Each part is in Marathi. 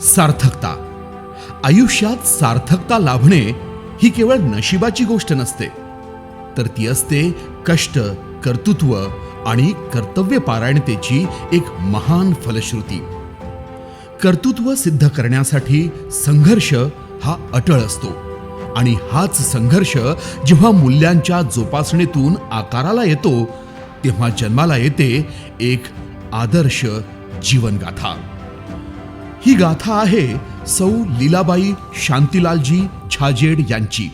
सार्थकता. आयुष्यात सार्थकता लाभणे ही केवळ नशिबाची गोष्ट नसते, तर ती असते कष्ट, कर्तृत्व आणि कर्तव्यपारायणतेची एक महान फलश्रुती. कर्तृत्व सिद्ध करण्यासाठी संघर्ष हा अटळ असतो आणि हाच संघर्ष जेव्हा मूल्यांच्या जोपासणीतून आकाराला येतो तेव्हा जन्माला येते एक आदर्श जीवनगाथा. ही गाथा आहे सौ लीलाबाई शांतीलालजी छाजेड यांची,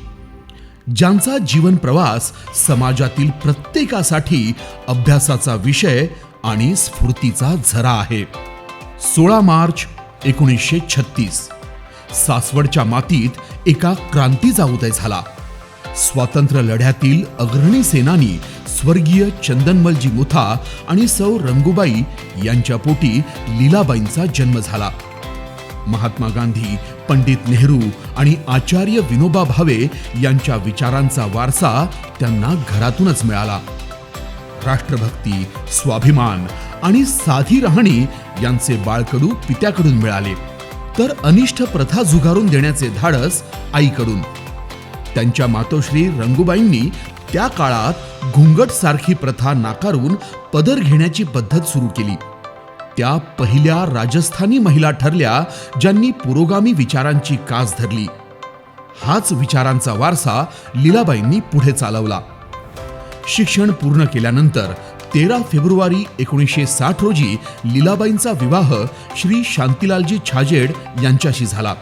ज्यांचा जीवन प्रवास समाजातील प्रत्येकासाठी अभ्यासाचा विषय आणि स्फूर्तीचा झरा आहे. 16 मार्च 1936 सासवडच्या मातीत एका क्रांतीचा उदय झाला. स्वातंत्र्य लढ्यातील अग्रणी सेनानी स्वर्गीय चंदनमलजी मुथा आणि सौ रंगूबाई यांच्या पोटी लीलाबाईंचा जन्म झाला. महात्मा गांधी, पंडित नेहरू आणि आचार्य विनोबा भावे यांच्या विचारांचा वारसा त्यांना घरातूनच मिळाला. राष्ट्रभक्ती, स्वाभिमान आणि साधी राहणी यांचे बाळकडू पित्याकडून मिळाले, तर अनिष्ट प्रथा झुगारून देण्याचे धाडस आईकडून. त्यांच्या मातोश्री रंगूबाईंनी त्या काळात घुंगट सारखी प्रथा नाकारून पदर घेण्याची पद्धत सुरू केली. त्या पहिल्या राजस्थानी महिला ठरल्या ज्यांनी पुरोगामी विचारांची कास धरली. हाच विचारांचा वारसा लीलाबाईंनी पुढे चालवला. शिक्षण पूर्ण केल्यानंतर 13 फेब्रुवारी 1960 रोजी लीलाबाईंचा विवाह श्री शांतीलालजी छाजेड यांच्याशी झाला.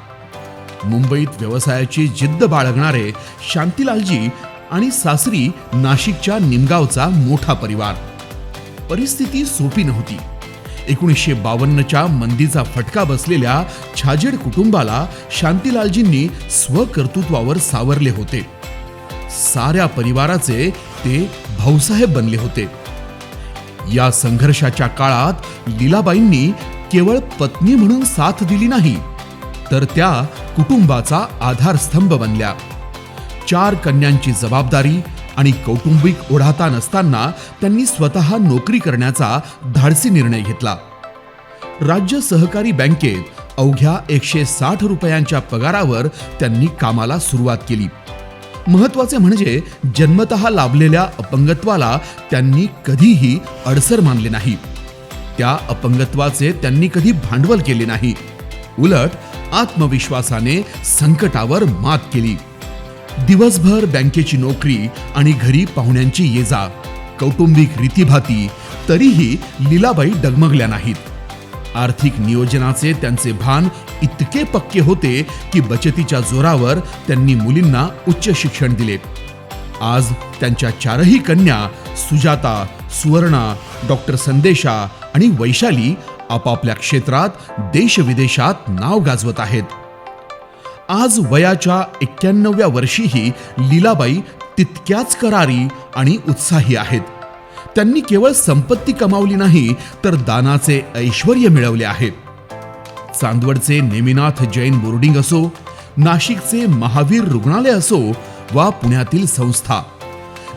मुंबईत व्यवसायाची जिद्द बाळगणारे शांतीलालजी आणि सासरी नाशिकच्या निमगावचा मोठा परिवार. परिस्थिती सोपी नव्हती. 1952च्या मंदीचा फटका बसलेल्या छाजेड कुटुंबाला शांतीलालजींनी स्वकर्तृत्वावर सावरले होते. साऱ्या परिवाराचे ते भाऊसाहेब बनले होते. या संघर्षाच्या काळात लीलाबाईंनी केवळ पत्नी म्हणून साथ दिली नाही, तर त्या कुटुंबाचा आधारस्तंभ बनल्या. 4 कन्यांची जबाबदारी आणि कौटुंबिक ओढाताण असताना त्यांनी स्वतः नोकरी करण्याचा धाडसी निर्णय घेतला. राज्य सहकारी बँकेत अवघ्या 160 रुपयांच्या पगारावर त्यांनी कामाला सुरुवात केली. महत्वाचे म्हणजे जन्मतः लाभलेल्या अपंगत्वाला त्यांनी कधीही अडसर मानले नाही. त्या अपंगत्वाचे त्यांनी कधी भांडवल केले नाही. उलट आत्मविश्वासाने संकटावर मात केली. दिवसभर बँकेची नोकरी आणि घरी पाहुण्यांची ये-जा, कौटुंबिक रीतीभाती, तरीही लीलाबाई डगमगल्या नाहीत. आर्थिक नियोजनाचे त्यांचे भान इतके पक्के होते की बचतीच्या जोरावर त्यांनी मुलींना उच्च शिक्षण दिले. आज त्यांच्या 4ही कन्या सुजाता, सुवर्णा, डॉक्टर संदेशा आणि वैशाली आपापल्या क्षेत्रात देश-विदेशात नाव गाजवत आहेत. आज वयाच्या 91व्या वर्षीही लीलाबाई तितक्याच करारी आणि उत्साही आहेत. त्यांनी केवळ संपत्ती कमावली नाही, तर दानाचे ऐश्वर्य मिळवले आहे. चांदवडचे नेमिनाथ जैन बोर्डिंग असो, नाशिकचे महावीर रुग्णालय असो वा पुण्यातील संस्था,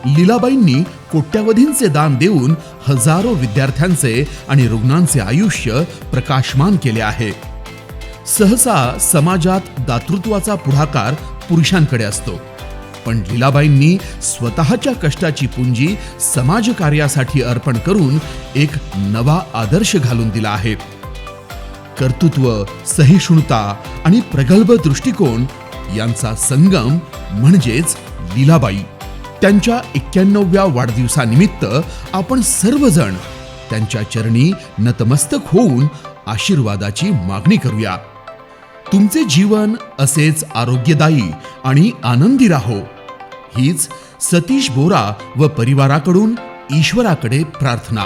लीलाबाईंनी कोट्यावधींचे दान देऊन हजारो विद्यार्थ्यांचे आणि रुग्णांचे आयुष्य प्रकाशमान केले आहे. सहसा समाजात दातृत्वाचा पुढाकार पुरुषांकडे असतो, पण लीलाबाईंनी स्वतःच्या कष्टाची पुंजी समाजकार्यासाठी अर्पण करून एक नवा आदर्श घालून दिला आहे. कर्तृत्व, सहिष्णुता आणि प्रगल्भ दृष्टिकोन यांचा संगम म्हणजेच लीलाबाई. त्यांच्या 91व्या वाढदिवसानिमित्त आपण सर्वजण त्यांच्या चरणी नतमस्तक होऊन आशीर्वादाची मागणी करूया. तुमचे जीवन असेच आरोग्यदायी आणि आनंदी राहो, हीच सतीश बोरा व परिवाराकडून ईश्वराकडे प्रार्थना.